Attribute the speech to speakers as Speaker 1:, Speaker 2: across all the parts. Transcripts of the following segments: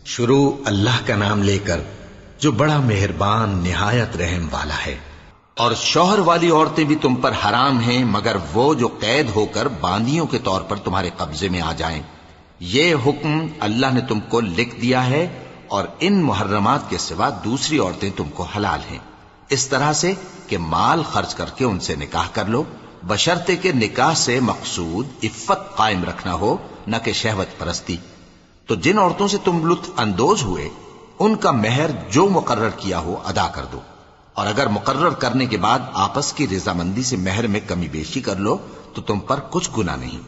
Speaker 1: شروع اللہ کا نام لے کر جو بڑا مہربان نہایت رحم والا ہے۔ اور شوہر والی عورتیں بھی تم پر حرام ہیں مگر وہ جو قید ہو کر باندیوں کے طور پر تمہارے قبضے میں آ جائیں۔ یہ حکم اللہ نے تم کو لکھ دیا ہے، اور ان محرمات کے سوا دوسری عورتیں تم کو حلال ہیں، اس طرح سے کہ مال خرچ کر کے ان سے نکاح کر لو، بشرطے کہ نکاح سے مقصود عفت قائم رکھنا ہو، نہ کہ شہوت پرستی۔ تو جن عورتوں سے تم لطف اندوز ہوئے ان کا مہر جو مقرر کیا ہو ادا کر دو، اور اگر مقرر کرنے کے بعد آپس کی رضامندی سے مہر میں کمی بیشی کر لو تو تم پر کچھ گناہ نہیں۔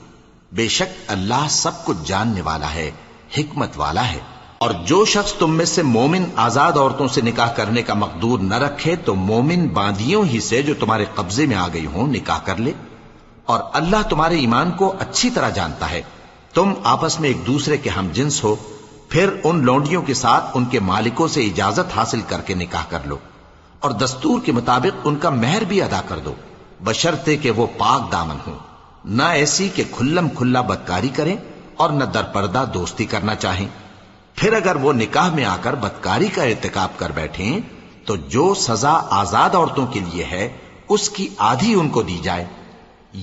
Speaker 1: بے شک اللہ سب کچھ جاننے والا ہے، حکمت والا ہے۔ اور جو شخص تم میں سے مومن آزاد عورتوں سے نکاح کرنے کا مقدور نہ رکھے تو مومن باندیوں ہی سے جو تمہارے قبضے میں آ گئی ہوں نکاح کر لے، اور اللہ تمہارے ایمان کو اچھی طرح جانتا ہے۔ تم آپس میں ایک دوسرے کے ہم جنس ہو، پھر ان لونڈیوں کے ساتھ ان کے مالکوں سے اجازت حاصل کر کے نکاح کر لو، اور دستور کے مطابق ان کا مہر بھی ادا کر دو، بشرطے کہ وہ پاک دامن ہوں، نہ ایسی کہ کھلم کھلا بدکاری کریں اور نہ درپردہ دوستی کرنا چاہیں۔ پھر اگر وہ نکاح میں آ کر بدکاری کا ارتکاب کر بیٹھیں تو جو سزا آزاد عورتوں کے لیے ہے اس کی آدھی ان کو دی جائے۔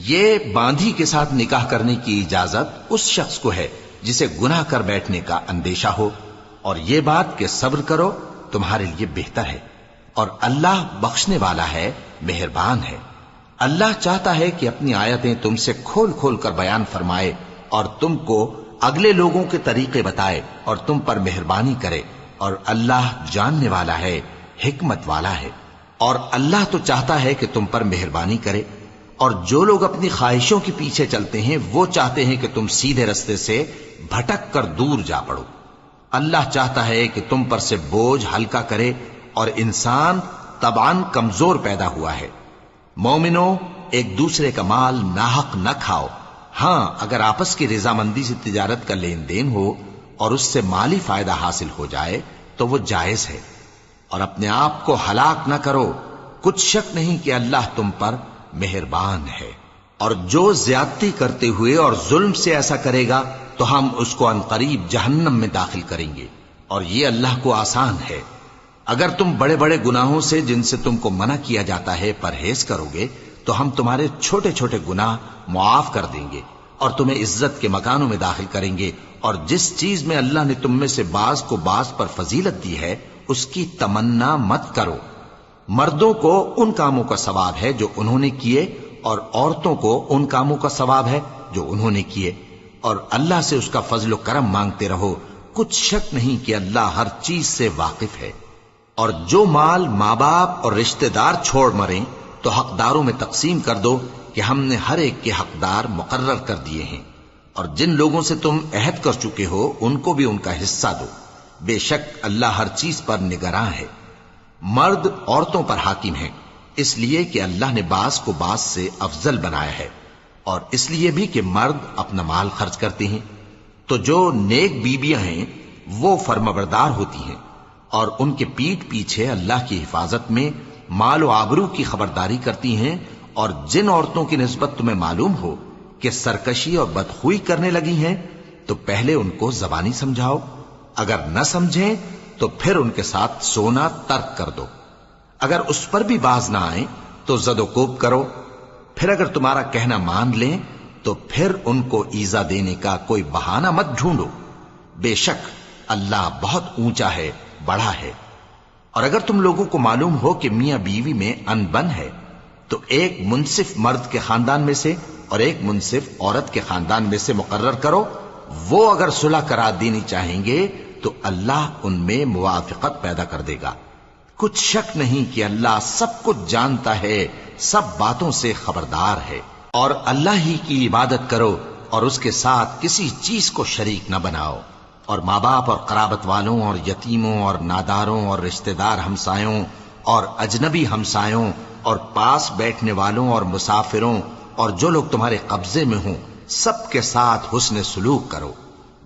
Speaker 1: یہ باندھی کے ساتھ نکاح کرنے کی اجازت اس شخص کو ہے جسے گناہ کر بیٹھنے کا اندیشہ ہو، اور یہ بات کہ صبر کرو تمہارے لیے بہتر ہے، اور اللہ بخشنے والا ہے، مہربان ہے۔ اللہ چاہتا ہے کہ اپنی آیتیں تم سے کھول کھول کر بیان فرمائے اور تم کو اگلے لوگوں کے طریقے بتائے اور تم پر مہربانی کرے، اور اللہ جاننے والا ہے، حکمت والا ہے۔ اور اللہ تو چاہتا ہے کہ تم پر مہربانی کرے، اور جو لوگ اپنی خواہشوں کے پیچھے چلتے ہیں وہ چاہتے ہیں کہ تم سیدھے رستے سے بھٹک کر دور جا پڑو۔ اللہ چاہتا ہے کہ تم پر سے بوجھ ہلکا کرے، اور انسان طبعاً کمزور پیدا ہوا ہے۔ مومنوں، ایک دوسرے کا مال ناحق نہ کھاؤ، ہاں اگر آپس کی رضامندی سے تجارت کا لین دین ہو اور اس سے مالی فائدہ حاصل ہو جائے تو وہ جائز ہے، اور اپنے آپ کو ہلاک نہ کرو، کچھ شک نہیں کہ اللہ تم پر مہربان ہے۔ اور جو زیادتی کرتے ہوئے اور ظلم سے ایسا کرے گا تو ہم اس کو عنقریب جہنم میں داخل کریں گے، اور یہ اللہ کو آسان ہے۔ اگر تم بڑے بڑے گناہوں سے جن سے تم کو منع کیا جاتا ہے پرہیز کرو گے تو ہم تمہارے چھوٹے چھوٹے گناہ معاف کر دیں گے اور تمہیں عزت کے مکانوں میں داخل کریں گے، اور جس چیز میں اللہ نے تم میں سے بعض کو بعض پر فضیلت دی ہے اس کی تمنا مت کرو۔ مردوں کو ان کاموں کا ثواب ہے جو انہوں نے کیے، اور عورتوں کو ان کاموں کا ثواب ہے جو انہوں نے کیے، اور اللہ سے اس کا فضل و کرم مانگتے رہو، کچھ شک نہیں کہ اللہ ہر چیز سے واقف ہے۔ اور جو مال ماں باپ اور رشتہ دار چھوڑ مریں تو حقداروں میں تقسیم کر دو کہ ہم نے ہر ایک کے حقدار مقرر کر دیے ہیں، اور جن لوگوں سے تم عہد کر چکے ہو ان کو بھی ان کا حصہ دو، بے شک اللہ ہر چیز پر نگراں ہے۔ مرد عورتوں پر حاکم ہیں، اس لیے کہ اللہ نے بعض کو بعض سے افضل بنایا ہے، اور اس لیے بھی کہ مرد اپنا مال خرچ کرتے ہیں۔ تو جو نیک بیویاں ہیں وہ فرمانبردار ہوتی ہیں، اور ان کے پیٹھ پیچھے اللہ کی حفاظت میں مال و آبرو کی خبرداری کرتی ہیں۔ اور جن عورتوں کی نسبت تمہیں معلوم ہو کہ سرکشی اور بدخوئی کرنے لگی ہیں تو پہلے ان کو زبانی سمجھاؤ، اگر نہ سمجھیں تو پھر ان کے ساتھ سونا ترک کر دو۔ اگر اس پر بھی باز نہ آئیں تو زد و کوب کرو، پھر اگر تمہارا کہنا مان لیں تو پھر ان کو ایذا دینے کا کوئی بہانہ مت ڈھونڈو، بے شک اللہ بہت اونچا ہے، بڑا ہے۔ اور اگر تم لوگوں کو معلوم ہو کہ میاں بیوی میں انبن ہے تو ایک منصف مرد کے خاندان میں سے اور ایک منصف عورت کے خاندان میں سے مقرر کرو، وہ اگر صلح کرا دینی چاہیں گے تو اللہ ان میں موافقت پیدا کر دے گا۔ کچھ شک نہیں کہ اللہ سب کچھ جانتا ہے، سب باتوں سے خبردار ہے۔ اور اللہ ہی کی عبادت کرو اور اس کے ساتھ کسی چیز کو شریک نہ بناؤ، اور ماں باپ اور قرابت والوں اور یتیموں اور ناداروں اور رشتہ دار ہمسایوں اور اجنبی ہمسایوں اور پاس بیٹھنے والوں اور مسافروں اور جو لوگ تمہارے قبضے میں ہوں سب کے ساتھ حسن سلوک کرو،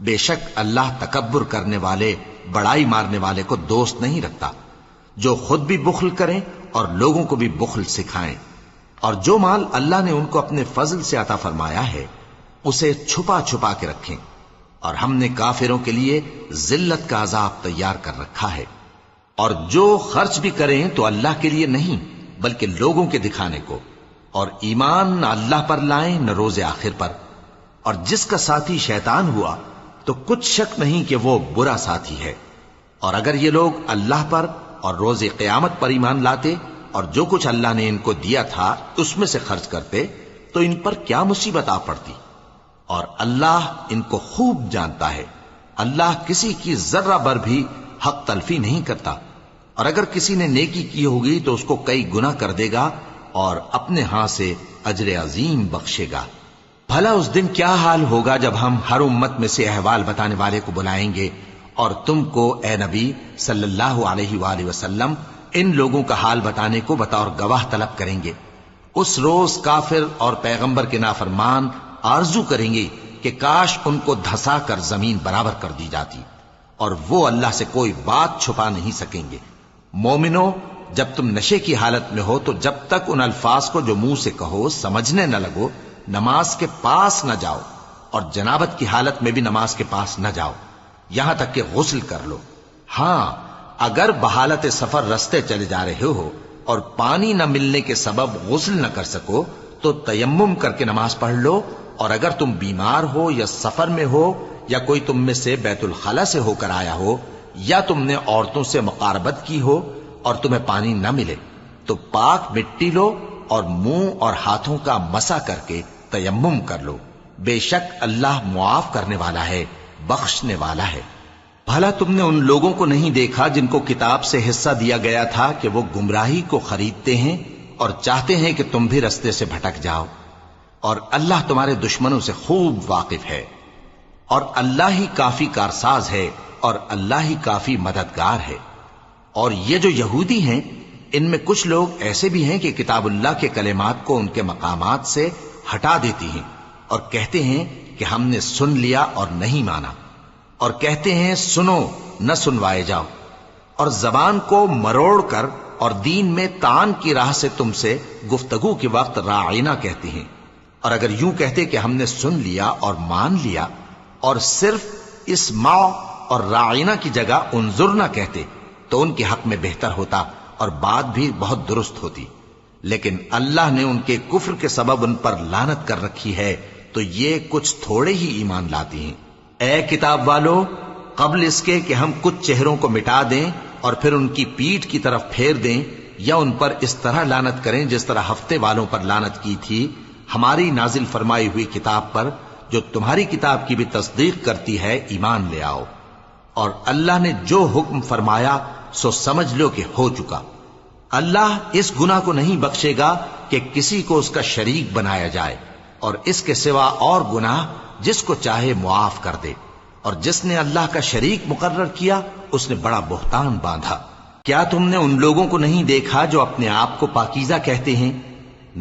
Speaker 1: بے شک اللہ تکبر کرنے والے، بڑائی مارنے والے کو دوست نہیں رکھتا۔ جو خود بھی بخل کریں اور لوگوں کو بھی بخل سکھائیں، اور جو مال اللہ نے ان کو اپنے فضل سے عطا فرمایا ہے اسے چھپا چھپا کے رکھیں، اور ہم نے کافروں کے لیے ذلت کا عذاب تیار کر رکھا ہے۔ اور جو خرچ بھی کریں تو اللہ کے لیے نہیں بلکہ لوگوں کے دکھانے کو، اور ایمان نہ اللہ پر لائیں نہ روز آخر پر۔ اور جس کا ساتھی شیطان ہوا تو کچھ شک نہیں کہ وہ برا ساتھی ہے۔ اور اگر یہ لوگ اللہ پر اور روز قیامت پر ایمان لاتے اور جو کچھ اللہ نے ان کو دیا تھا اس میں سے خرچ کرتے تو ان پر کیا مصیبت آ پڑتی۔ اور اللہ ان کو خوب جانتا ہے، اللہ کسی کی ذرہ بر بھی حق تلفی نہیں کرتا۔ اور اگر کسی نے نیکی کی ہوگی تو اس کو کئی گنا کر دے گا اور اپنے ہاں سے اجر عظیم بخشے گا۔ بھلا اس دن کیا حال ہوگا جب ہم ہر امت میں سے احوال بتانے والے کو بلائیں گے اور تم کو اے نبی صلی اللہ علیہ وآلہ وسلم ان لوگوں کا حال بتانے کو بطور گواہ طلب کریں گے۔ اس روز کافر اور پیغمبر کے نافرمان آرزو کریں گے کہ کاش ان کو دھسا کر زمین برابر کر دی جاتی، اور وہ اللہ سے کوئی بات چھپا نہیں سکیں گے۔ مومنو، جب تم نشے کی حالت میں ہو تو جب تک ان الفاظ کو جو منہ سے کہو سمجھنے نہ لگو نماز کے پاس نہ جاؤ، اور جنابت کی حالت میں بھی نماز کے پاس نہ جاؤ یہاں تک کہ غسل کر لو۔ ہاں، اگر بحالت سفر رستے چلے جا رہے ہو اور پانی نہ ملنے کے سبب غسل نہ کر سکو تو تیمم کر کے نماز پڑھ لو، اور اگر تم بیمار ہو یا سفر میں ہو یا کوئی تم میں سے بیت الخلا سے ہو کر آیا ہو یا تم نے عورتوں سے مقاربت کی ہو اور تمہیں پانی نہ ملے تو پاک مٹی لو اور منہ اور ہاتھوں کا مسح کر کے تیمم کر لو، بے شک اللہ معاف کرنے والا ہے، بخشنے والا ہے۔ بھلا تم نے ان لوگوں کو نہیں دیکھا جن کو کتاب سے حصہ دیا گیا تھا کہ وہ گمراہی کو خریدتے ہیں اور چاہتے ہیں کہ تم بھی رستے سے بھٹک جاؤ، اور اللہ تمہارے دشمنوں سے خوب واقف ہے، اور اللہ ہی کافی کارساز ہے اور اللہ ہی کافی مددگار ہے۔ اور یہ جو یہودی ہیں ان میں کچھ لوگ ایسے بھی ہیں کہ کتاب اللہ کے کلمات کو ان کے مقامات سے ہٹا دیتی ہیں اور کہتے ہیں کہ ہم نے سن لیا اور نہیں مانا، اور کہتے ہیں سنو نہ سنوائے جاؤ، اور زبان کو مروڑ کر اور دین میں طعن کی راہ سے تم سے گفتگو کے وقت راعینا کہتے ہیں۔ اور اگر یوں کہتے کہ ہم نے سن لیا اور مان لیا اور صرف اسمع اور راعینا کی جگہ انظرنا کہتے تو ان کے حق میں بہتر ہوتا اور بات بھی بہت درست ہوتی، لیکن اللہ نے ان کے کفر کے سبب ان پر لعنت کر رکھی ہے تو یہ کچھ تھوڑے ہی ایمان لاتی ہیں۔ اے کتاب والو، قبل اس کے کہ ہم کچھ چہروں کو مٹا دیں اور پھر ان کی پیٹھ کی طرف پھیر دیں یا ان پر اس طرح لعنت کریں جس طرح ہفتے والوں پر لعنت کی تھی، ہماری نازل فرمائی ہوئی کتاب پر جو تمہاری کتاب کی بھی تصدیق کرتی ہے ایمان لے آؤ، اور اللہ نے جو حکم فرمایا سو سمجھ لو کہ ہو چکا۔ اللہ اس گناہ کو نہیں بخشے گا کہ کسی کو اس کا شریک بنایا جائے، اور اس کے سوا اور گناہ جس کو چاہے معاف کر دے، اور جس نے اللہ کا شریک مقرر کیا اس نے بڑا بہتان باندھا۔ کیا تم نے ان لوگوں کو نہیں دیکھا جو اپنے آپ کو پاکیزہ کہتے ہیں؟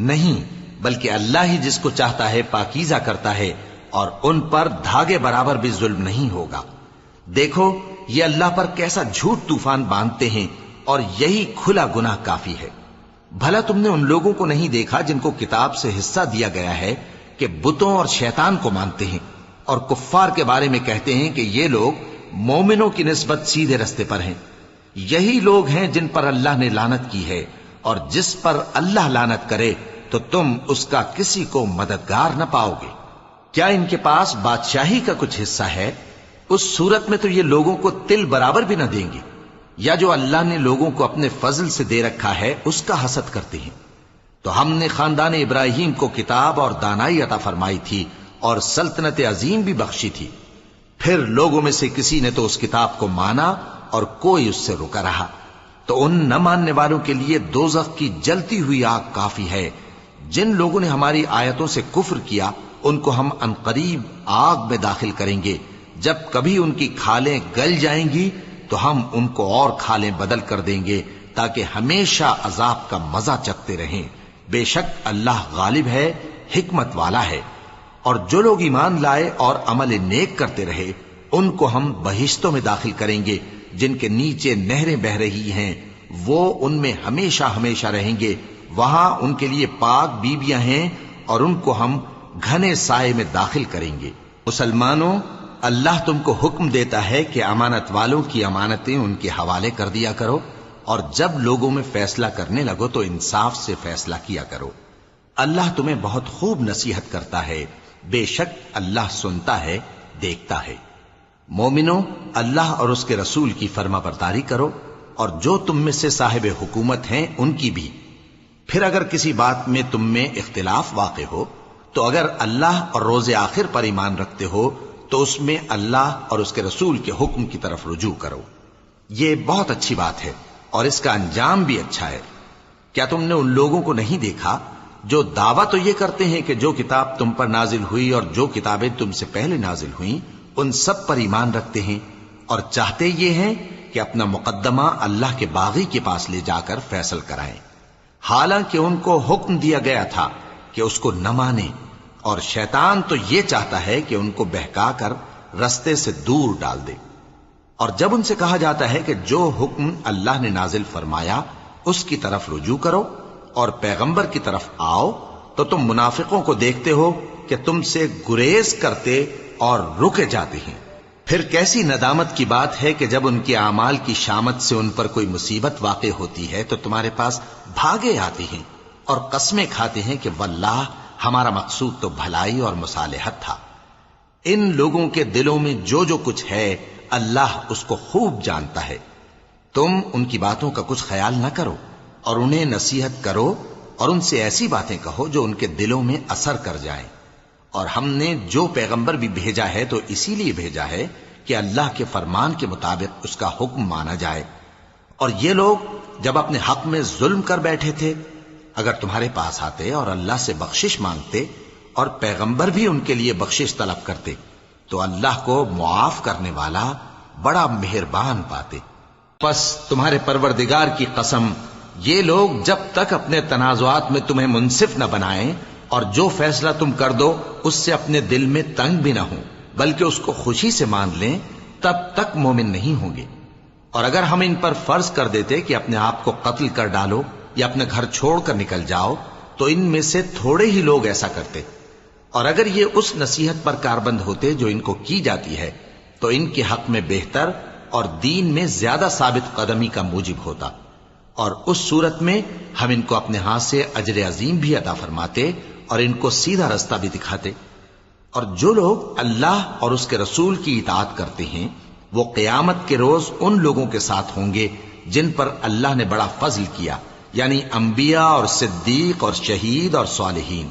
Speaker 1: نہیں، بلکہ اللہ ہی جس کو چاہتا ہے پاکیزہ کرتا ہے، اور ان پر دھاگے برابر بھی ظلم نہیں ہوگا۔ دیکھو یہ اللہ پر کیسا جھوٹ طوفان باندھتے ہیں، اور یہی کھلا گناہ کافی ہے۔ بھلا تم نے ان لوگوں کو نہیں دیکھا جن کو کتاب سے حصہ دیا گیا ہے کہ بتوں اور شیطان کو مانتے ہیں، اور کفار کے بارے میں کہتے ہیں کہ یہ لوگ مومنوں کی نسبت سیدھے رستے پر ہیں۔ یہی لوگ ہیں جن پر اللہ نے لعنت کی ہے، اور جس پر اللہ لعنت کرے تو تم اس کا کسی کو مددگار نہ پاؤ گے۔ کیا ان کے پاس بادشاہی کا کچھ حصہ ہے؟ اس صورت میں تو یہ لوگوں کو تل برابر بھی نہ دیں گے، یا جو اللہ نے لوگوں کو اپنے فضل سے دے رکھا ہے اس کا حسد کرتے ہیں۔ تو ہم نے خاندان ابراہیم کو کتاب اور دانائی عطا فرمائی تھی اور سلطنت عظیم بھی بخشی تھی، پھر لوگوں میں سے کسی نے تو اس کتاب کو مانا اور کوئی اس سے رکا رہا، تو ان نہ ماننے والوں کے لیے دوزخ کی جلتی ہوئی آگ کافی ہے۔ جن لوگوں نے ہماری آیتوں سے کفر کیا ان کو ہم عنقریب آگ میں داخل کریں گے، جب کبھی ان کی کھالیں گل جائیں گی تو ہم ان کو اور کھالیں بدل کر دیں گے تاکہ ہمیشہ عذاب کا مزہ چکھتے رہیں۔ بے شک اللہ غالب ہے، حکمت والا ہے۔ اور جو لوگ ایمان لائے اور عمل نیک کرتے رہے ان کو ہم بہشتوں میں داخل کریں گے جن کے نیچے نہریں بہ رہی ہیں، وہ ان میں ہمیشہ ہمیشہ رہیں گے، وہاں ان کے لیے پاک بیویاں ہیں اور ان کو ہم گھنے سائے میں داخل کریں گے۔ مسلمانوں، اللہ تم کو حکم دیتا ہے کہ امانت والوں کی امانتیں ان کے حوالے کر دیا کرو، اور جب لوگوں میں فیصلہ کرنے لگو تو انصاف سے فیصلہ کیا کرو۔ اللہ تمہیں بہت خوب نصیحت کرتا ہے، بے شک اللہ سنتا ہے، دیکھتا ہے۔ مومنو، اللہ اور اس کے رسول کی فرما برداری کرو، اور جو تم میں سے صاحب حکومت ہیں ان کی بھی۔ پھر اگر کسی بات میں تم میں اختلاف واقع ہو تو اگر اللہ اور روز آخر پر ایمان رکھتے ہو تو اس میں اللہ اور اس کے رسول کے حکم کی طرف رجوع کرو۔ یہ بہت اچھی بات ہے اور اس کا انجام بھی اچھا ہے۔ کیا تم نے ان لوگوں کو نہیں دیکھا جو دعویٰ تو یہ کرتے ہیں کہ جو کتاب تم پر نازل ہوئی اور جو کتابیں تم سے پہلے نازل ہوئیں ان سب پر ایمان رکھتے ہیں، اور چاہتے یہ ہیں کہ اپنا مقدمہ اللہ کے باغی کے پاس لے جا کر فیصل کرائیں، حالانکہ ان کو حکم دیا گیا تھا کہ اس کو نہ مانیں، اور شیطان تو یہ چاہتا ہے کہ ان کو بہکا کر رستے سے دور ڈال دے۔ اور جب ان سے کہا جاتا ہے کہ جو حکم اللہ نے نازل فرمایا اس کی طرف رجوع کرو اور پیغمبر کی طرف آؤ، تو تم منافقوں کو دیکھتے ہو کہ تم سے گریز کرتے اور رکے جاتے ہیں۔ پھر کیسی ندامت کی بات ہے کہ جب ان کے اعمال کی شامت سے ان پر کوئی مصیبت واقع ہوتی ہے تو تمہارے پاس بھاگے آتے ہیں اور قسمیں کھاتے ہیں کہ واللہ ہمارا مقصود تو بھلائی اور مصالحت تھا۔ ان لوگوں کے دلوں میں جو جو کچھ ہے اللہ اس کو خوب جانتا ہے۔ تم ان کی باتوں کا کچھ خیال نہ کرو اور انہیں نصیحت کرو اور ان سے ایسی باتیں کہو جو ان کے دلوں میں اثر کر جائیں۔ اور ہم نے جو پیغمبر بھی بھیجا ہے تو اسی لیے بھیجا ہے کہ اللہ کے فرمان کے مطابق اس کا حکم مانا جائے۔ اور یہ لوگ جب اپنے حق میں ظلم کر بیٹھے تھے، اگر تمہارے پاس آتے اور اللہ سے بخشش مانگتے اور پیغمبر بھی ان کے لیے بخشش طلب کرتے تو اللہ کو معاف کرنے والا بڑا مہربان پاتے۔ پس تمہارے پروردگار کی قسم، یہ لوگ جب تک اپنے تنازعات میں تمہیں منصف نہ بنائیں اور جو فیصلہ تم کر دو اس سے اپنے دل میں تنگ بھی نہ ہوں بلکہ اس کو خوشی سے مان لیں، تب تک مومن نہیں ہوں گے۔ اور اگر ہم ان پر فرض کر دیتے کہ اپنے آپ کو قتل کر ڈالو یا اپنے گھر چھوڑ کر نکل جاؤ تو ان میں سے تھوڑے ہی لوگ ایسا کرتے، اور اگر یہ اس نصیحت پر کاربند ہوتے جو ان کو کی جاتی ہے تو ان کے حق میں بہتر اور دین میں زیادہ ثابت قدمی کا موجب ہوتا، اور اس صورت میں ہم ان کو اپنے ہاتھ سے اجر عظیم بھی عطا فرماتے اور ان کو سیدھا رستہ بھی دکھاتے۔ اور جو لوگ اللہ اور اس کے رسول کی اطاعت کرتے ہیں وہ قیامت کے روز ان لوگوں کے ساتھ ہوں گے جن پر اللہ نے بڑا فضل کیا، یعنی انبیاء اور صدیق اور شہید اور صالحین،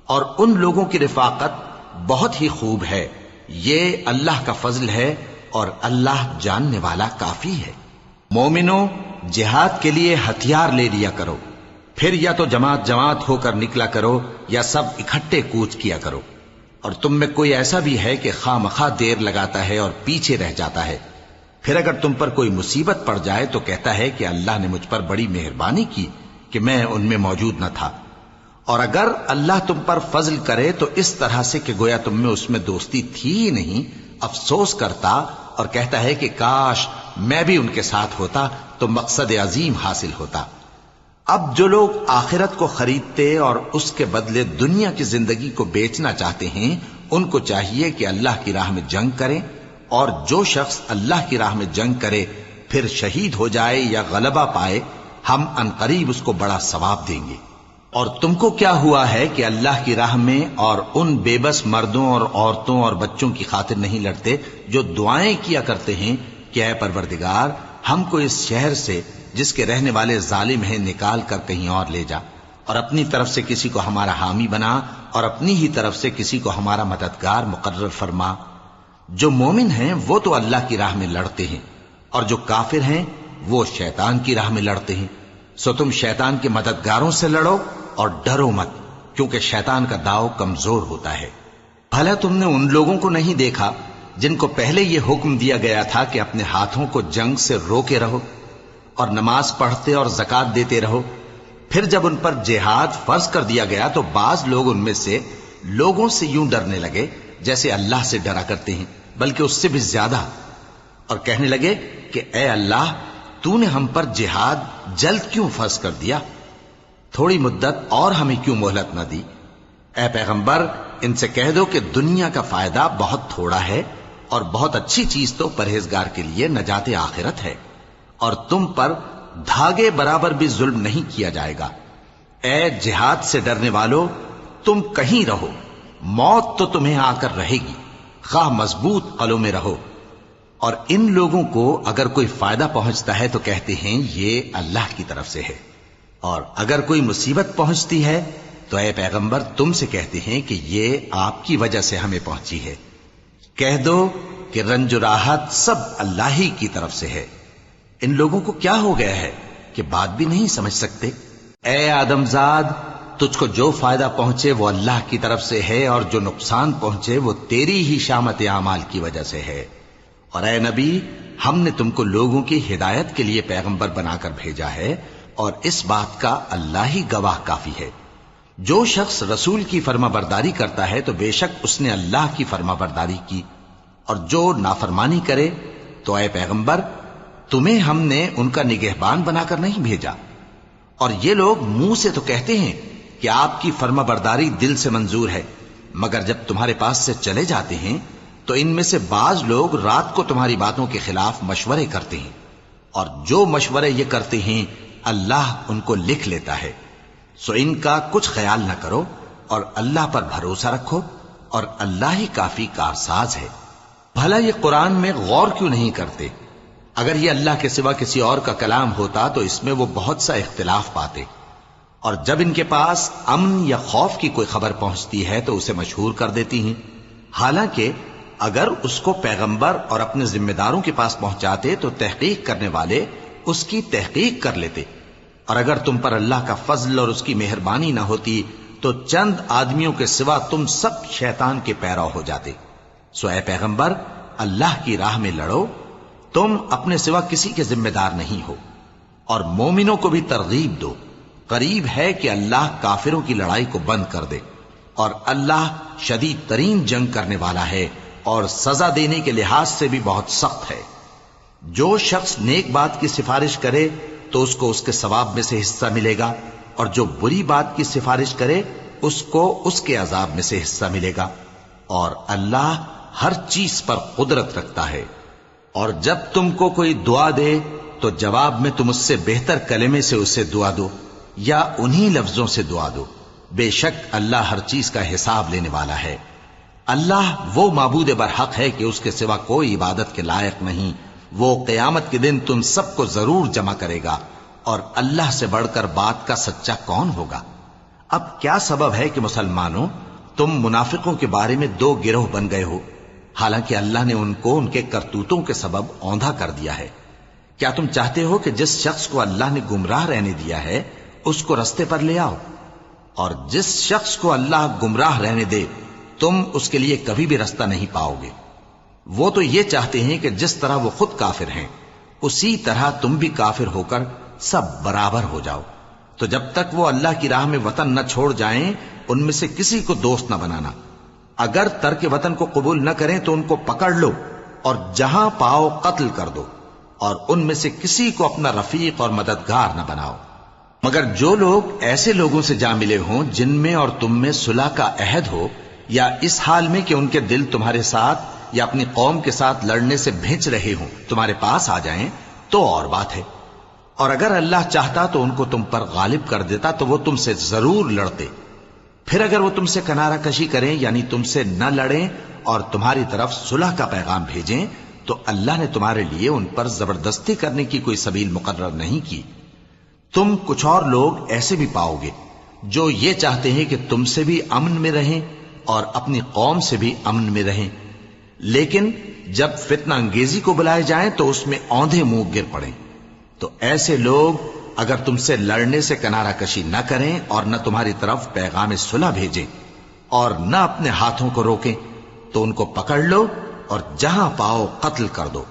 Speaker 1: اور ان لوگوں کی رفاقت بہت ہی خوب ہے۔ یہ اللہ کا فضل ہے اور اللہ جاننے والا کافی ہے۔ مومنوں، جہاد کے لیے ہتھیار لے لیا کرو، پھر یا تو جماعت جماعت ہو کر نکلا کرو یا سب اکٹھے کوچ کیا کرو۔ اور تم میں کوئی ایسا بھی ہے کہ خواہ مخواہ دیر لگاتا ہے اور پیچھے رہ جاتا ہے، پھر اگر تم پر کوئی مصیبت پڑ جائے تو کہتا ہے کہ اللہ نے مجھ پر بڑی مہربانی کی کہ میں ان میں موجود نہ تھا۔ اور اگر اللہ تم پر فضل کرے تو اس طرح سے کہ گویا تم میں اس میں دوستی تھی ہی نہیں، افسوس کرتا اور کہتا ہے کہ کاش میں بھی ان کے ساتھ ہوتا تو مقصد عظیم حاصل ہوتا۔ اب جو لوگ آخرت کو خریدتے اور اس کے بدلے دنیا کی زندگی کو بیچنا چاہتے ہیں ان کو چاہیے کہ اللہ کی راہ میں جنگ کریں، اور جو شخص اللہ کی راہ میں جنگ کرے پھر شہید ہو جائے یا غلبہ پائے ہم عنقریب اس کو بڑا ثواب دیں گے۔ اور تم کو کیا ہوا ہے کہ اللہ کی راہ میں اور ان بے بس مردوں اور عورتوں اور بچوں کی خاطر نہیں لڑتے جو دعائیں کیا کرتے ہیں کہ اے پروردگار ہم کو اس شہر سے جس کے رہنے والے ظالم ہیں نکال کر کہیں اور لے جا، اور اپنی طرف سے کسی کو ہمارا حامی بنا اور اپنی ہی طرف سے کسی کو ہمارا مددگار مقرر فرما۔ جو مومن ہیں وہ تو اللہ کی راہ میں لڑتے ہیں، اور جو کافر ہیں وہ شیطان کی راہ میں لڑتے ہیں، سو تم شیطان کے مددگاروں سے لڑو اور ڈرو مت، کیونکہ شیطان کا داؤ کمزور ہوتا ہے۔ بھلا تم نے ان لوگوں کو نہیں دیکھا جن کو پہلے یہ حکم دیا گیا تھا کہ اپنے ہاتھوں کو جنگ سے روکے رہو اور نماز پڑھتے اور زکوٰۃ دیتے رہو، پھر جب ان پر جہاد فرض کر دیا گیا تو بعض لوگ ان میں سے لوگوں سے یوں ڈرنے لگے جیسے اللہ سے ڈرا کرتے ہیں، بلکہ اس سے بھی زیادہ، اور کہنے لگے کہ اے اللہ تو نے ہم پر جہاد جلد کیوں فرض کر دیا، تھوڑی مدت اور ہمیں کیوں مہلت نہ دی۔ اے پیغمبر ان سے کہہ دو کہ دنیا کا فائدہ بہت تھوڑا ہے اور بہت اچھی چیز تو پرہیزگار کے لیے نجات آخرت ہے، اور تم پر دھاگے برابر بھی ظلم نہیں کیا جائے گا۔ اے جہاد سے ڈرنے والو، تم کہیں رہو، موت تو تمہیں آ کر رہے گی، خواہ مضبوط قلعوں میں رہو۔ اور ان لوگوں کو اگر کوئی فائدہ پہنچتا ہے تو کہتے ہیں یہ اللہ کی طرف سے ہے، اور اگر کوئی مصیبت پہنچتی ہے تو اے پیغمبر تم سے کہتے ہیں کہ یہ آپ کی وجہ سے ہمیں پہنچی ہے۔ کہہ دو کہ رنج و راحت سب اللہ ہی کی طرف سے ہے۔ ان لوگوں کو کیا ہو گیا ہے کہ بات بھی نہیں سمجھ سکتے؟ اے آدم زاد، تجھ کو جو فائدہ پہنچے وہ اللہ کی طرف سے ہے، اور جو نقصان پہنچے وہ تیری ہی شامت اعمال کی وجہ سے ہے۔ اور اے نبی، ہم نے تم کو لوگوں کی ہدایت کے لیے پیغمبر بنا کر بھیجا ہے، اور اس بات کا اللہ ہی گواہ کافی ہے۔ جو شخص رسول کی فرما برداری کرتا ہے تو بے شک اس نے اللہ کی فرما برداری کی، اور جو نافرمانی کرے تو اے پیغمبر تمہیں ہم نے ان کا نگہبان بنا کر نہیں بھیجا۔ اور یہ لوگ منہ سے تو کہتے ہیں کہ آپ کی فرما برداری دل سے منظور ہے، مگر جب تمہارے پاس سے چلے جاتے ہیں تو ان میں سے بعض لوگ رات کو تمہاری باتوں کے خلاف مشورے کرتے ہیں، اور جو مشورے یہ کرتے ہیں اللہ ان کو لکھ لیتا ہے۔ سو ان کا کچھ خیال نہ کرو اور اللہ پر بھروسہ رکھو، اور اللہ ہی کافی کارساز ہے۔ بھلا یہ قرآن میں غور کیوں نہیں کرتے؟ اگر یہ اللہ کے سوا کسی اور کا کلام ہوتا تو اس میں وہ بہت سا اختلاف پاتے، اور جب ان کے پاس امن یا خوف کی کوئی خبر پہنچتی ہے تو اسے مشہور کر دیتی ہیں، حالانکہ اگر اس کو پیغمبر اور اپنے ذمہ داروں کے پاس پہنچاتے تو تحقیق کرنے والے اس کی تحقیق کر لیتے، اور اگر تم پر اللہ کا فضل اور اس کی مہربانی نہ ہوتی تو چند آدمیوں کے سوا تم سب شیطان کے پیرو ہو جاتے۔ سو اے پیغمبر، اللہ کی راہ میں لڑو، تم اپنے سوا کسی کے ذمہ دار نہیں ہو، اور مومنوں کو بھی ترغیب دو۔ قریب ہے کہ اللہ کافروں کی لڑائی کو بند کر دے، اور اللہ شدید ترین جنگ کرنے والا ہے، اور سزا دینے کے لحاظ سے بھی بہت سخت ہے۔ جو شخص نیک بات کی سفارش کرے تو اس کو اس کے ثواب میں سے حصہ ملے گا، اور جو بری بات کی سفارش کرے اس کو اس کے عذاب میں سے حصہ ملے گا، اور اللہ ہر چیز پر قدرت رکھتا ہے۔ اور جب تم کو کوئی دعا دے تو جواب میں تم اس سے بہتر کلمے سے اسے دعا دو، یا انہی لفظوں سے دعا دو، بے شک اللہ ہر چیز کا حساب لینے والا ہے۔ اللہ وہ معبود برحق ہے کہ اس کے سوا کوئی عبادت کے لائق نہیں۔ وہ قیامت کے دن تم سب کو ضرور جمع کرے گا، اور اللہ سے بڑھ کر بات کا سچا کون ہوگا؟ اب کیا سبب ہے کہ مسلمانوں تم منافقوں کے بارے میں دو گروہ بن گئے ہو، حالانکہ اللہ نے ان کو ان کے کرتوتوں کے سبب اوندھا کر دیا ہے؟ کیا تم چاہتے ہو کہ جس شخص کو اللہ نے گمراہ رہنے دیا ہے اس کو رستے پر لے آؤ، اور جس شخص کو اللہ گمراہ رہنے دے تم اس کے لیے کبھی بھی رستہ نہیں پاؤ گے؟ وہ تو یہ چاہتے ہیں کہ جس طرح وہ خود کافر ہیں اسی طرح تم بھی کافر ہو کر سب برابر ہو جاؤ۔ تو جب تک وہ اللہ کی راہ میں وطن نہ چھوڑ جائیں ان میں سے کسی کو دوست نہ بنانا۔ اگر ترک وطن کو قبول نہ کریں تو ان کو پکڑ لو اور جہاں پاؤ قتل کر دو، اور ان میں سے کسی کو اپنا رفیق اور مددگار نہ بناؤ، مگر جو لوگ ایسے لوگوں سے جا ملے ہوں جن میں اور تم میں صلح کا عہد ہو، یا اس حال میں کہ ان کے دل تمہارے ساتھ یا اپنی قوم کے ساتھ لڑنے سے بھنچ رہے ہوں تمہارے پاس آ جائیں تو اور بات ہے۔ اور اگر اللہ چاہتا تو ان کو تم پر غالب کر دیتا تو وہ تم سے ضرور لڑتے۔ پھر اگر وہ تم سے کنارہ کشی کریں، یعنی تم سے نہ لڑیں اور تمہاری طرف صلح کا پیغام بھیجیں، تو اللہ نے تمہارے لیے ان پر زبردستی کرنے کی کوئی سبیل مقرر نہیں کی۔ تم کچھ اور لوگ ایسے بھی پاؤ گے جو یہ چاہتے ہیں کہ تم سے بھی امن میں رہیں اور اپنی قوم سے بھی امن میں رہیں، لیکن جب فتنہ انگیزی کو بلائے جائیں تو اس میں اوندھے منہ گر پڑیں۔ تو ایسے لوگ اگر تم سے لڑنے سے کنارہ کشی نہ کریں اور نہ تمہاری طرف پیغام صلح بھیجیں اور نہ اپنے ہاتھوں کو روکیں تو ان کو پکڑ لو اور جہاں پاؤ قتل کر دو،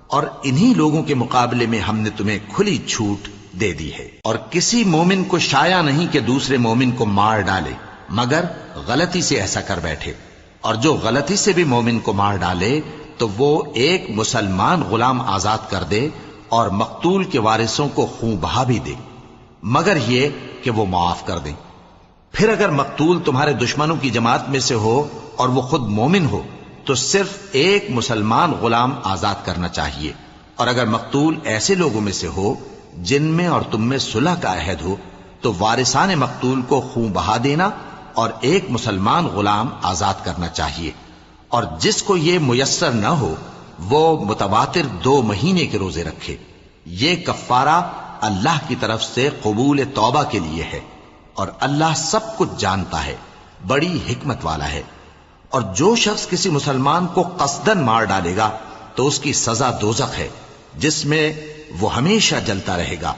Speaker 1: اور انہی لوگوں کے مقابلے میں ہم نے تمہیں کھلی چھوٹ دے دی ہے۔ اور کسی مومن کو شایع نہیں کہ دوسرے مومن کو مار ڈالے مگر غلطی سے ایسا کر بیٹھے، اور جو غلطی سے بھی مومن کو مار ڈالے تو وہ ایک مسلمان غلام آزاد کر دے اور مقتول کے وارثوں کو خون بہا بھی دے، مگر یہ کہ وہ معاف کر دیں۔ پھر اگر مقتول تمہارے دشمنوں کی جماعت میں سے ہو اور وہ خود مومن ہو تو صرف ایک مسلمان غلام آزاد کرنا چاہیے، اور اگر مقتول ایسے لوگوں میں سے ہو جن میں اور تم میں صلح کا عہد ہو تو وارثان مقتول کو خون بہا دینا اور ایک مسلمان غلام آزاد کرنا چاہیے، اور جس کو یہ میسر نہ ہو وہ متواتر 2 مہینے کے روزے رکھے۔ یہ کفارہ اللہ کی طرف سے قبول توبہ کے لیے ہے، اور اللہ سب کچھ جانتا ہے، بڑی حکمت والا ہے۔ اور جو شخص کسی مسلمان کو قصدن مار ڈالے گا تو اس کی سزا دوزخ ہے، جس میں وہ ہمیشہ جلتا رہے گا،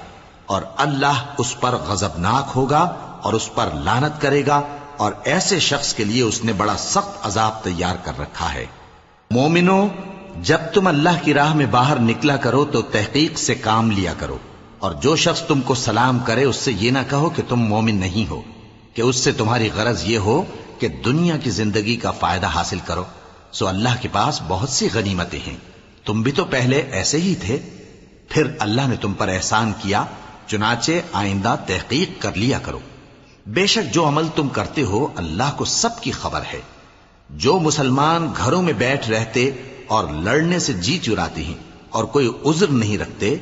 Speaker 1: اور اللہ اس پر غضبناک ہوگا اور اس پر لعنت کرے گا، اور ایسے شخص کے لیے اس نے بڑا سخت عذاب تیار کر رکھا ہے۔ مومنو، جب تم اللہ کی راہ میں باہر نکلا کرو تو تحقیق سے کام لیا کرو، اور جو شخص تم کو سلام کرے اس سے یہ نہ کہو کہ تم مومن نہیں ہو، کہ اس سے تمہاری غرض یہ ہو کہ دنیا کی زندگی کا فائدہ حاصل کرو۔ سو اللہ کے پاس بہت سی غنیمتیں ہیں، تم بھی تو پہلے ایسے ہی تھے، پھر اللہ نے تم پر احسان کیا، چنانچہ آئندہ تحقیق کر لیا کرو۔ بے شک جو عمل تم کرتے ہو اللہ کو سب کی خبر ہے۔ جو مسلمان گھروں میں بیٹھ رہتے اور لڑنے سے جی چراتے ہیں اور کوئی عذر نہیں رکھتے،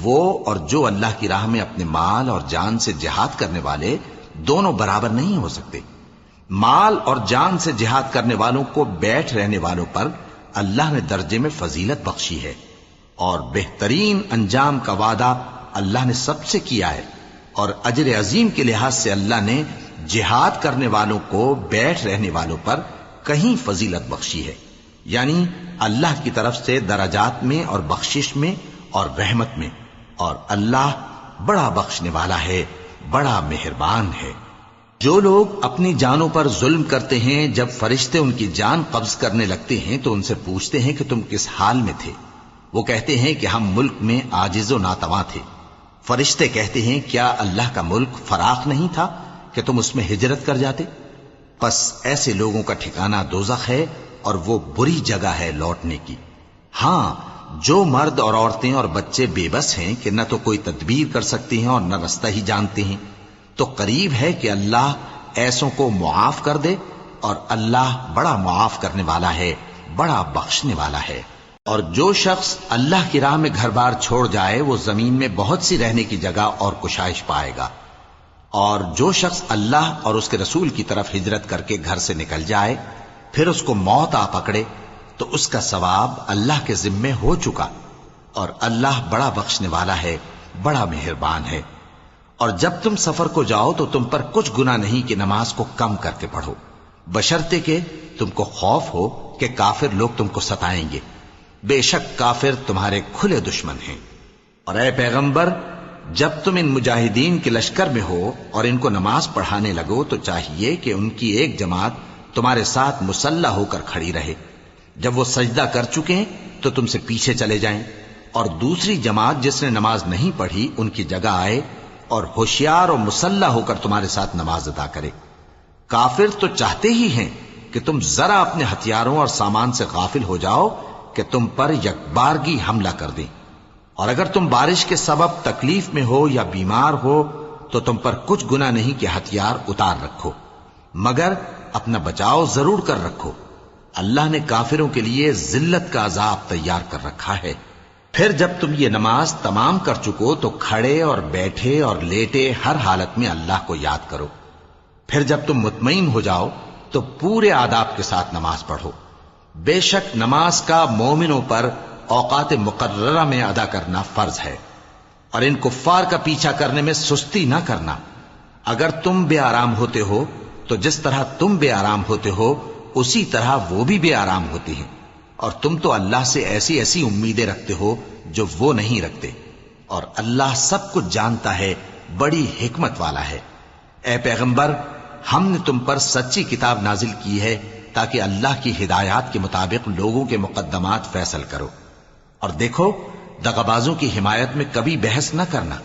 Speaker 1: وہ اور جو اللہ کی راہ میں اپنے مال اور جان سے جہاد کرنے والے دونوں برابر نہیں ہو سکتے۔ مال اور جان سے جہاد کرنے والوں کو بیٹھ رہنے والوں پر اللہ نے درجے میں فضیلت بخشی ہے، اور بہترین انجام کا وعدہ اللہ نے سب سے کیا ہے، اور اجر عظیم کے لحاظ سے اللہ نے جہاد کرنے والوں کو بیٹھ رہنے والوں پر کہیں فضیلت بخشی ہے، یعنی اللہ کی طرف سے درجات میں اور بخشش میں اور رحمت میں، اور اللہ بڑا بخشنے والا ہے، بڑا مہربان ہے۔ جو لوگ اپنی جانوں پر ظلم کرتے ہیں، جب فرشتے ان کی جان قبض کرنے لگتے ہیں تو ان سے پوچھتے ہیں کہ تم کس حال میں تھے؟ وہ کہتے ہیں کہ ہم ملک میں عاجز و ناتواں تھے۔ فرشتے کہتے ہیں کیا اللہ کا ملک فراخ نہیں تھا کہ تم اس میں ہجرت کر جاتے؟ پس ایسے لوگوں کا ٹھکانہ دوزخ ہے، اور وہ بری جگہ ہے لوٹنے کی۔ ہاں، جو مرد اور عورتیں اور بچے بے بس ہیں کہ نہ تو کوئی تدبیر کر سکتے ہیں اور نہ رستہ ہی جانتے ہیں، تو قریب ہے کہ اللہ ایسوں کو معاف کر دے، اور اللہ بڑا معاف کرنے والا ہے، بڑا بخشنے والا ہے۔ اور جو شخص اللہ کی راہ میں گھر بار چھوڑ جائے وہ زمین میں بہت سی رہنے کی جگہ اور کشائش پائے گا، اور جو شخص اللہ اور اس کے رسول کی طرف ہجرت کر کے گھر سے نکل جائے پھر اس کو موت آ پکڑے تو اس کا ثواب اللہ کے ذمے ہو چکا، اور اللہ بڑا بخشنے والا ہے، بڑا مہربان ہے۔ اور جب تم سفر کو جاؤ تو تم پر کچھ گناہ نہیں کہ نماز کو کم کر کے پڑھو، بشرطے کہ تم کو خوف ہو کہ کافر لوگ تم کو ستائیں گے، بے شک کافر تمہارے کھلے دشمن ہیں۔ اور اے پیغمبر، جب تم ان مجاہدین کے لشکر میں ہو اور ان کو نماز پڑھانے لگو تو چاہیے کہ ان کی ایک جماعت تمہارے ساتھ مسلح ہو کر کھڑی رہے، جب وہ سجدہ کر چکے تو تم سے پیچھے چلے جائیں، اور دوسری جماعت جس نے نماز نہیں پڑھی ان کی جگہ آئے اور ہوشیار اور مسلح ہو کر تمہارے ساتھ نماز ادا کرے۔ کافر تو چاہتے ہی ہیں کہ تم ذرا اپنے ہتھیاروں اور سامان سے غافل ہو جاؤ کہ تم پر یکبارگی حملہ کر دیں، اور اگر تم بارش کے سبب تکلیف میں ہو یا بیمار ہو تو تم پر کچھ گناہ نہیں کہ ہتھیار اتار رکھو، مگر اپنا بچاؤ ضرور کر رکھو، اللہ نے کافروں کے لیے ذلت کا عذاب تیار کر رکھا ہے۔ پھر جب تم یہ نماز تمام کر چکو تو کھڑے اور بیٹھے اور لیٹے ہر حالت میں اللہ کو یاد کرو۔ پھر جب تم مطمئن ہو جاؤ تو پورے آداب کے ساتھ نماز پڑھو۔ بے شک نماز کا مومنوں پر اوقات مقررہ میں ادا کرنا فرض ہے، اور ان کفار کا پیچھا کرنے میں سستی نہ کرنا۔ اگر تم بے آرام ہوتے ہو تو جس طرح تم بے آرام ہوتے ہو اسی طرح وہ بھی بے آرام ہوتے ہیں، اور تم تو اللہ سے ایسی ایسی امیدیں رکھتے ہو جو وہ نہیں رکھتے، اور اللہ سب کچھ جانتا ہے، بڑی حکمت والا ہے۔ اے پیغمبر، ہم نے تم پر سچی کتاب نازل کی ہے تاکہ اللہ کی ہدایات کے مطابق لوگوں کے مقدمات فیصل کرو، اور دیکھو دغابازوں کی حمایت میں کبھی بحث نہ کرنا،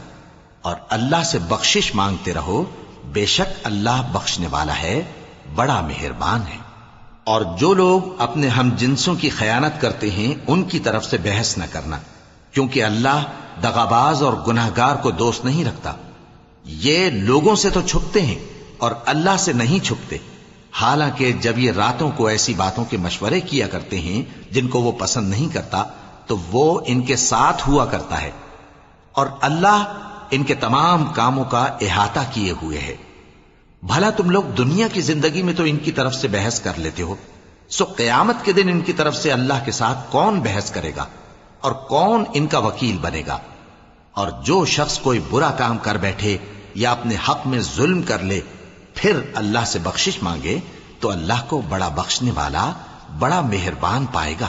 Speaker 1: اور اللہ سے بخشش مانگتے رہو، بے شک اللہ بخشنے والا ہے، بڑا مہربان ہے۔ اور جو لوگ اپنے ہم جنسوں کی خیانت کرتے ہیں ان کی طرف سے بحث نہ کرنا، کیونکہ اللہ دغاباز اور گناہگار کو دوست نہیں رکھتا۔ یہ لوگوں سے تو چھپتے ہیں اور اللہ سے نہیں چھپتے۔ حالانکہ جب یہ راتوں کو ایسی باتوں کے مشورے کیا کرتے ہیں جن کو وہ پسند نہیں کرتا تو وہ ان کے ساتھ ہوا کرتا ہے، اور اللہ ان کے تمام کاموں کا احاطہ کیے ہوئے ہے۔ بھلا تم لوگ دنیا کی زندگی میں تو ان کی طرف سے بحث کر لیتے ہو، سو قیامت کے دن ان کی طرف سے اللہ کے ساتھ کون بحث کرے گا اور کون ان کا وکیل بنے گا؟ اور جو شخص کوئی برا کام کر بیٹھے یا اپنے حق میں ظلم کر لے پھر اللہ سے بخشش مانگے تو اللہ کو بڑا بخشنے والا، بڑا مہربان پائے گا۔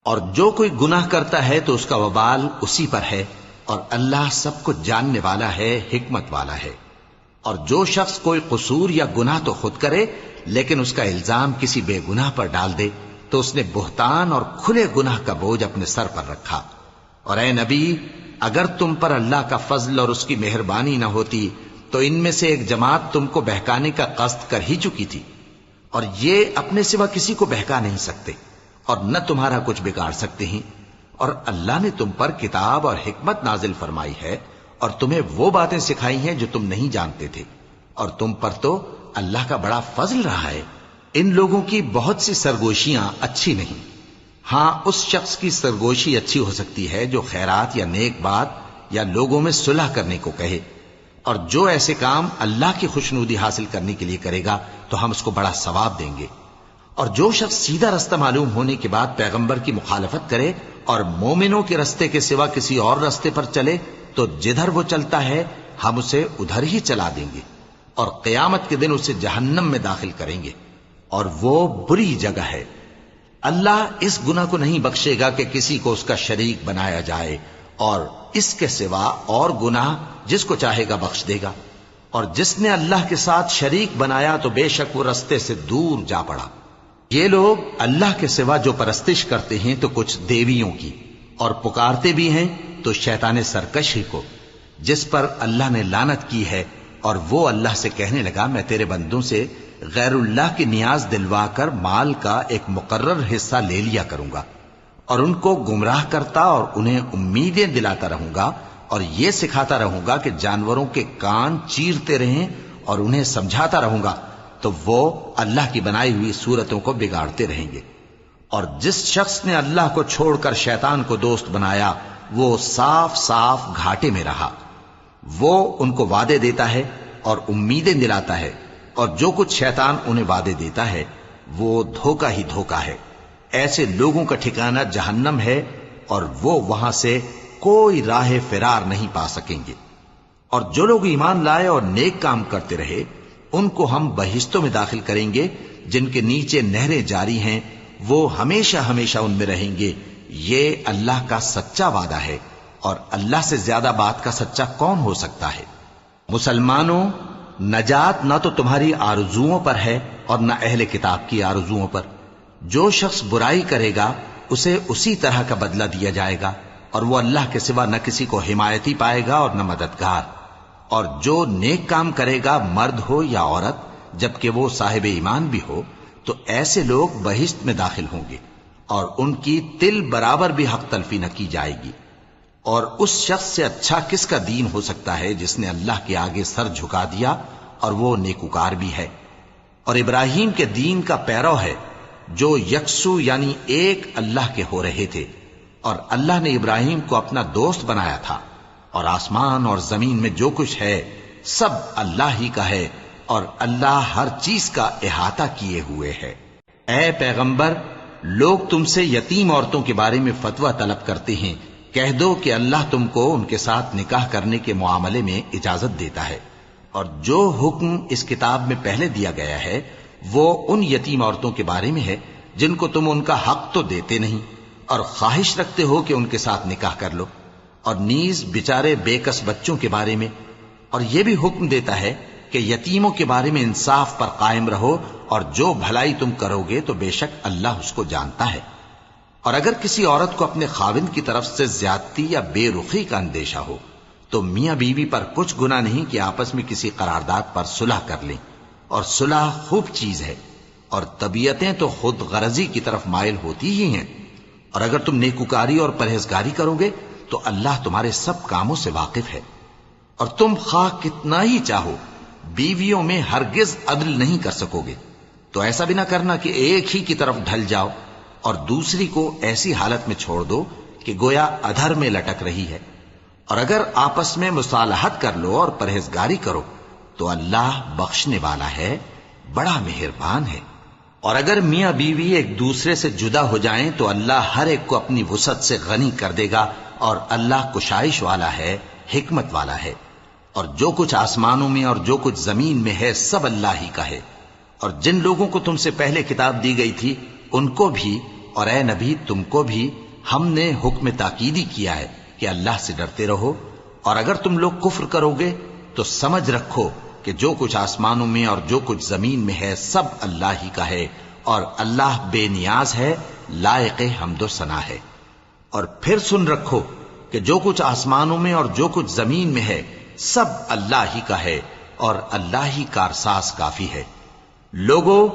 Speaker 1: اور جو کوئی گناہ کرتا ہے تو اس کا وبال اسی پر ہے، اور اللہ سب کچھ جاننے والا ہے، حکمت والا ہے۔ اور جو شخص کوئی قصور یا گناہ تو خود کرے لیکن اس کا الزام کسی بے گناہ پر ڈال دے تو اس نے بہتان اور کھلے گناہ کا بوجھ اپنے سر پر رکھا۔ اور اے نبی، اگر تم پر اللہ کا فضل اور اس کی مہربانی نہ ہوتی تو ان میں سے ایک جماعت تم کو بہکانے کا قصد کر ہی چکی تھی، اور یہ اپنے سوا کسی کو بہکا نہیں سکتے اور نہ تمہارا کچھ بگاڑ سکتے ہیں۔ اور اللہ نے تم پر کتاب اور حکمت نازل فرمائی ہے اور تمہیں وہ باتیں سکھائی ہیں جو تم نہیں جانتے تھے، اور تم پر تو اللہ کا بڑا فضل رہا ہے۔ ان لوگوں کی بہت سی سرگوشیاں اچھی نہیں، ہاں اس شخص کی سرگوشی اچھی ہو سکتی ہے جو خیرات یا نیک بات یا لوگوں میں صلح کرنے کو کہے، اور جو ایسے کام اللہ کی خوشنودی حاصل کرنے کے لیے کرے گا تو ہم اس کو بڑا ثواب دیں گے۔ اور جو شخص سیدھا رستہ معلوم ہونے کے بعد پیغمبر کی مخالفت کرے اور مومنوں کے رستے کے سوا کسی اور رستے پر چلے تو جدھر وہ چلتا ہے ہم اسے ادھر ہی چلا دیں گے، اور قیامت کے دن اسے جہنم میں داخل کریں گے، اور وہ بری جگہ ہے۔ اللہ اس گناہ کو نہیں بخشے گا کہ کسی کو اس کا شریک بنایا جائے، اور اس کے سوا اور گناہ جس کو چاہے گا بخش دے گا، اور جس نے اللہ کے ساتھ شریک بنایا تو بے شک وہ رستے سے دور جا پڑا۔ یہ لوگ اللہ کے سوا جو پرستش کرتے ہیں تو کچھ دیویوں کی، اور پکارتے بھی ہیں تو شیطان سرکش ہی کو، جس پر اللہ نے لعنت کی ہے، اور وہ اللہ سے کہنے لگا میں تیرے بندوں سے غیر اللہ کی نیاز دلوا کر مال کا ایک مقرر حصہ لے لیا کروں گا، اور ان کو گمراہ کرتا اور انہیں امیدیں دلاتا رہوں گا، اور یہ سکھاتا رہوں گا کہ جانوروں کے کان چیرتے رہیں، اور انہیں سمجھاتا رہوں گا تو وہ اللہ کی بنائی ہوئی صورتوں کو بگاڑتے رہیں گے۔ اور جس شخص نے اللہ کو چھوڑ کر شیطان کو دوست بنایا وہ صاف صاف گھاٹے میں رہا۔ وہ ان کو وعدے دیتا ہے اور امیدیں دلاتا ہے، اور جو کچھ شیطان انہیں وعدے دیتا ہے وہ دھوکہ ہی دھوکہ ہے۔ ایسے لوگوں کا ٹھکانہ جہنم ہے، اور وہ وہاں سے کوئی راہ فرار نہیں پا سکیں گے۔ اور جو لوگ ایمان لائے اور نیک کام کرتے رہے ان کو ہم بہشتوں میں داخل کریں گے جن کے نیچے نہریں جاری ہیں، وہ ہمیشہ ہمیشہ ان میں رہیں گے۔ یہ اللہ کا سچا وعدہ ہے، اور اللہ سے زیادہ بات کا سچا کون ہو سکتا ہے؟ مسلمانوں، نجات نہ تو تمہاری آرزوؤں پر ہے اور نہ اہل کتاب کی آرزوؤں پر۔ جو شخص برائی کرے گا اسے اسی طرح کا بدلہ دیا جائے گا، اور وہ اللہ کے سوا نہ کسی کو حمایتی پائے گا اور نہ مددگار۔ اور جو نیک کام کرے گا مرد ہو یا عورت جبکہ وہ صاحب ایمان بھی ہو تو ایسے لوگ بہشت میں داخل ہوں گے، اور ان کی تل برابر بھی حق تلفی نہ کی جائے گی۔ اور اس شخص سے اچھا کس کا دین ہو سکتا ہے جس نے اللہ کے آگے سر جھکا دیا اور وہ نیکوکار بھی ہے، اور ابراہیم کے دین کا پیرو ہے جو یکسو یعنی ایک اللہ کے ہو رہے تھے۔ اور اللہ نے ابراہیم کو اپنا دوست بنایا تھا، اور آسمان اور زمین میں جو کچھ ہے سب اللہ ہی کا ہے، اور اللہ ہر چیز کا احاطہ کیے ہوئے ہے۔ اے پیغمبر، لوگ تم سے یتیم عورتوں کے بارے میں فتویٰ طلب کرتے ہیں، کہہ دو کہ اللہ تم کو ان کے ساتھ نکاح کرنے کے معاملے میں اجازت دیتا ہے، اور جو حکم اس کتاب میں پہلے دیا گیا ہے وہ ان یتیم عورتوں کے بارے میں ہے جن کو تم ان کا حق تو دیتے نہیں، اور خواہش رکھتے ہو کہ ان کے ساتھ نکاح کر لو، اور نیز بیچارے بے کس بچوں کے بارے میں۔ اور یہ بھی حکم دیتا ہے کہ یتیموں کے بارے میں انصاف پر قائم رہو، اور جو بھلائی تم کرو گے تو بے شک اللہ اس کو جانتا ہے۔ اور اگر کسی عورت کو اپنے خاوند کی طرف سے زیادتی یا بے رخی کا اندیشہ ہو تو میاں بیوی پر کچھ گناہ نہیں کہ آپس میں کسی قرارداد پر صلح کر لیں، اور صلح خوب چیز ہے، اور طبیعتیں تو خود غرضی کی طرف مائل ہوتی ہی ہیں۔ اور اگر تم نیکوکاری اور پرہیزگاری کرو گے تو اللہ تمہارے سب کاموں سے واقف ہے۔ اور تم خواہ کتنا ہی چاہو بیویوں میں ہرگز عدل نہیں کر سکو گے، تو ایسا بھی نہ کرنا کہ ایک ہی کی طرف ڈھل جاؤ اور دوسری کو ایسی حالت میں چھوڑ دو کہ گویا ادھر میں لٹک رہی ہے۔ اور اگر آپس میں مصالحت کر لو اور پرہیزگاری کرو تو اللہ بخشنے والا ہے، بڑا مہربان ہے۔ اور اگر میاں بیوی ایک دوسرے سے جدا ہو جائیں تو اللہ ہر ایک کو اپنی وسعت سے غنی کر دے گا، اور اللہ کشائش والا ہے، حکمت والا ہے۔ اور جو کچھ آسمانوں میں اور جو کچھ زمین میں ہے سب اللہ ہی کا ہے۔ اور جن لوگوں کو تم سے پہلے کتاب دی گئی تھی ان کو بھی اور اے نبی تم کو بھی ہم نے حکم تاکیدی کیا ہے کہ اللہ سے ڈرتے رہو، اور اگر تم لوگ کفر کرو گے تو سمجھ رکھو کہ جو کچھ آسمانوں میں اور جو کچھ زمین میں ہے سب اللہ ہی کا ہے، اور اللہ بے نیاز ہے، لائق حمد و ثنا ہے۔ اور پھر سن رکھو کہ جو کچھ آسمانوں میں اور جو کچھ زمین میں ہے سب اللہ ہی کا ہے، اور اللہ ہی کارساز کافی ہے۔ لوگو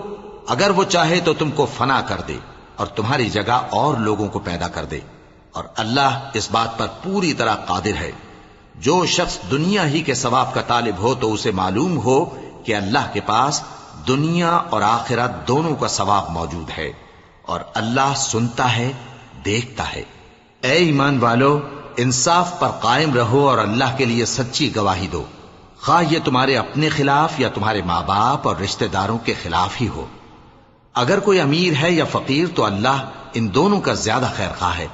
Speaker 1: اگر وہ چاہے تو تم کو فنا کر دے اور تمہاری جگہ اور لوگوں کو پیدا کر دے، اور اللہ اس بات پر پوری طرح قادر ہے۔ جو شخص دنیا ہی کے ثواب کا طالب ہو تو اسے معلوم ہو کہ اللہ کے پاس دنیا اور آخرت دونوں کا ثواب موجود ہے، اور اللہ سنتا ہے، دیکھتا ہے۔ اے ایمان والو، انصاف پر قائم رہو اور اللہ کے لیے سچی گواہی دو، خواہ یہ تمہارے اپنے خلاف یا تمہارے ماں باپ اور رشتہ داروں کے خلاف ہی ہو۔ اگر کوئی امیر ہے یا فقیر تو اللہ ان دونوں کا زیادہ خیر خواہ ہے،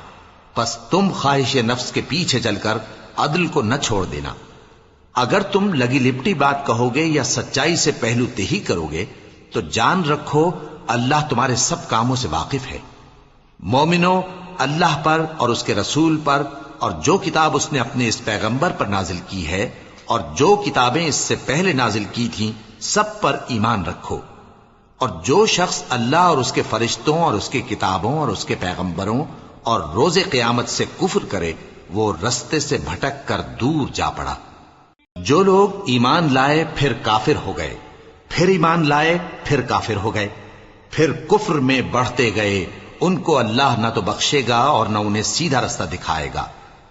Speaker 1: پس تم خواہش نفس کے پیچھے چل کر عدل کو نہ چھوڑ دینا۔ اگر تم لگی لپٹی بات کہو گے یا سچائی سے پہلو تہی کرو گے تو جان رکھو اللہ تمہارے سب کاموں سے واقف ہے۔ مومنو، اللہ پر اور اس کے رسول پر اور جو کتاب اس نے اپنے اس پیغمبر پر نازل کی ہے اور جو کتابیں اس سے پہلے نازل کی تھیں سب پر ایمان رکھو۔ اور جو شخص اللہ اور اس کے فرشتوں اور اس کے کتابوں اور اس کے پیغمبروں اور روز قیامت سے کفر کرے وہ رستے سے بھٹک کر دور جا پڑا۔ جو لوگ ایمان لائے پھر کافر ہو گئے، پھر ایمان لائے پھر کافر ہو گئے، پھر کفر میں بڑھتے گئے، ان کو اللہ نہ تو بخشے گا اور نہ انہیں سیدھا رستہ دکھائے گا۔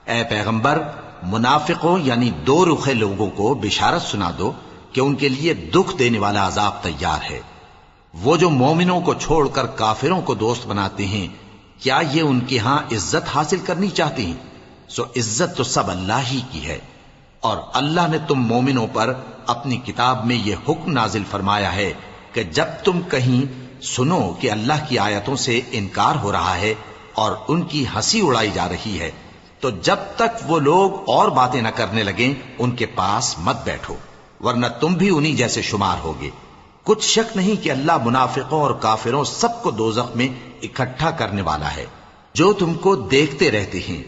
Speaker 1: اے پیغمبر، منافقوں یعنی دو رخے لوگوں کو بشارت سنا دو کہ ان کے لیے دکھ دینے والا عذاب تیار ہے۔ وہ جو مومنوں کو چھوڑ کر کافروں کو دوست بناتے ہیں، کیا یہ ان کے ہاں عزت حاصل کرنی چاہتے ہیں؟ سو عزت تو سب اللہ ہی کی ہے۔ اور اللہ نے تم مومنوں پر اپنی کتاب میں یہ حکم نازل فرمایا ہے کہ جب تم کہیں سنو کہ اللہ کی آیتوں سے انکار ہو رہا ہے اور ان کی ہنسی اڑائی جا رہی ہے تو جب تک وہ لوگ اور باتیں نہ کرنے لگیں ان کے پاس مت بیٹھو، ورنہ تم بھی انہی جیسے شمار ہوگے۔ کچھ شک نہیں کہ اللہ منافقوں اور کافروں سب کو دوزخ میں اکٹھا کرنے والا ہے، جو تم کو دیکھتے رہتے ہیں۔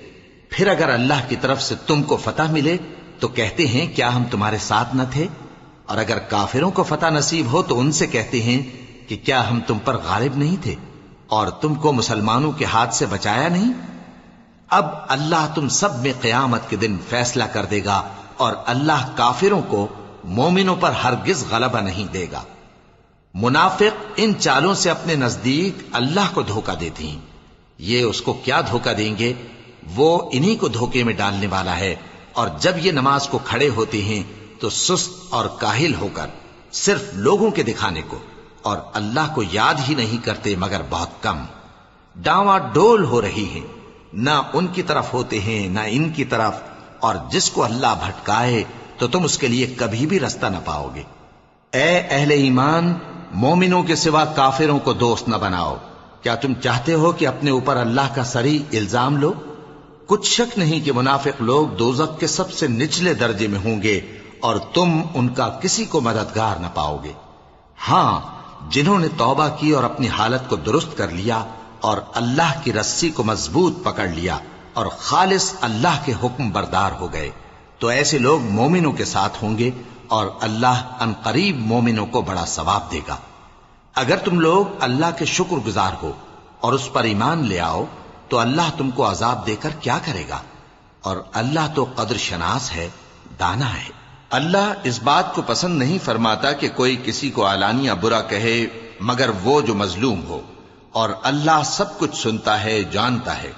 Speaker 1: پھر اگر اللہ کی طرف سے تم کو فتح ملے تو کہتے ہیں کیا ہم تمہارے ساتھ نہ تھے؟ اور اگر کافروں کو فتح نصیب ہو تو ان سے کہتے ہیں کہ کیا ہم تم پر غالب نہیں تھے اور تم کو مسلمانوں کے ہاتھ سے بچایا نہیں؟ اب اللہ تم سب میں قیامت کے دن فیصلہ کر دے گا، اور اللہ کافروں کو مومنوں پر ہرگز غلبہ نہیں دے گا۔ منافق ان چالوں سے اپنے نزدیک اللہ کو دھوکہ دیتے ہیں، یہ اس کو کیا دھوکہ دیں گے؟ وہ انہی کو دھوکے میں ڈالنے والا ہے۔ اور جب یہ نماز کو کھڑے ہوتے ہیں تو سست اور کاہل ہو کر صرف لوگوں کے دکھانے کو اور اللہ کو یاد ہی نہیں کرتے مگر بہت کم، ڈاواں ڈول ہو رہی ہیں، نہ ان کی طرف ہوتے ہیں نہ ان کی طرف، اور جس کو اللہ بھٹکائے تو تم اس کے لیے کبھی بھی رستہ نہ پاؤ گے۔ اے اہل ایمان، مومنوں کے سوا کافروں کو دوست نہ بناؤ۔ کیا تم چاہتے ہو کہ اپنے اوپر اللہ کا صریح الزام لو؟ کچھ شک نہیں کہ منافق لوگ دوزخ کے سب سے نچلے درجے میں ہوں گے اور تم ان کا کسی کو مددگار نہ پاؤ گے۔ ہاں، جنہوں نے توبہ کی اور اپنی حالت کو درست کر لیا اور اللہ کی رسی کو مضبوط پکڑ لیا اور خالص اللہ کے حکم بردار ہو گئے تو ایسے لوگ مومنوں کے ساتھ ہوں گے، اور اللہ ان قریب مومنوں کو بڑا ثواب دے گا۔ اگر تم لوگ اللہ کے شکر گزار ہو اور اس پر ایمان لے آؤ تو اللہ تم کو عذاب دے کر کیا کرے گا؟ اور اللہ تو قدر شناس ہے، دانا ہے۔ اللہ اس بات کو پسند نہیں فرماتا کہ کوئی کسی کو علانیہ برا کہے مگر وہ جو مظلوم ہو، اور اللہ سب کچھ سنتا ہے، جانتا ہے۔